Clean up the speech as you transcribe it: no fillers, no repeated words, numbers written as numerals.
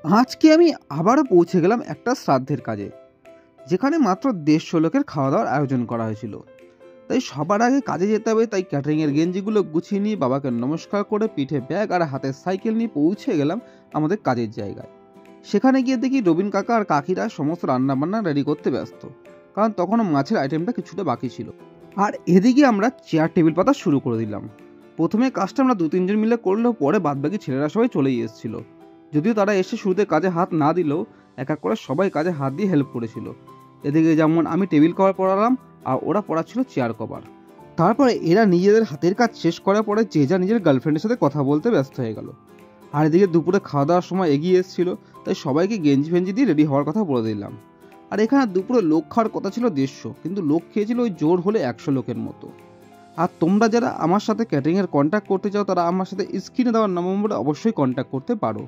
আজকে আমি আবারও পৌঁছে গেলাম একটা শ্রাদ্ধের কাজে, যেখানে মাত্র 150 লোকের খাওয়া দাওয়ার আয়োজন করা হয়েছিল। তাই সবার আগে কাজে যেতে হবে, তাই ক্যাটারিংয়ের গেঞ্জিগুলো গুছিয়ে নিয়ে বাবাকে নমস্কার করে পিঠে ব্যাগ আর হাতে সাইকেল নিয়ে পৌঁছে গেলাম আমাদের কাজের জায়গায়। সেখানে গিয়ে দেখি রবিন কাকা আর কাকিরা সমস্ত রান্নাবান্না রেডি করতে ব্যস্ত, কারণ তখনও মাছের আইটেমটা কিছুটা বাকি ছিল। আর এদিকে আমরা চেয়ার টেবিল পাতা শুরু করে দিলাম। প্রথমে কাজটা আমরা 2-3 জন মিলে করলেও পরে বাদবাকি ছেলেরা সবাই চলেই এসেছিল। যদিও তারা এসে শুরুতে কাজে হাত না দিলেও এক এক করে সবাই কাজে হাত দিয়ে হেল্প করেছিল। এদিকে যেমন আমি টেবিল কভার পরালাম আর ওরা পড়াচ্ছিল চেয়ার কভার। তারপরে এরা নিজেদের হাতের কাজ শেষ করার পরে যে যা নিজের গার্লফ্রেন্ডের সাথে কথা বলতে ব্যস্ত হয়ে গেল। আর এদিকে দুপুরে খাওয়া দাওয়ার সময় এগিয়ে এসেছিল, তাই সবাইকে গেঞ্জি ফেঞ্জি দিয়ে রেডি হওয়ার কথা বলে দিলাম। আর এখানে দুপুরে লোক খাওয়ার কথা ছিল 150, কিন্তু লোক খেয়েছিল ওই জোর হলে 100 লোকের মতো। আর তোমরা যারা আমার সাথে ক্যাটারিংয়ের কন্ট্যাক্ট করতে চাও, তারা আমার সাথে স্ক্রিনে দেওয়ার নম্বরে অবশ্যই কন্ট্যাক্ট করতে পারো।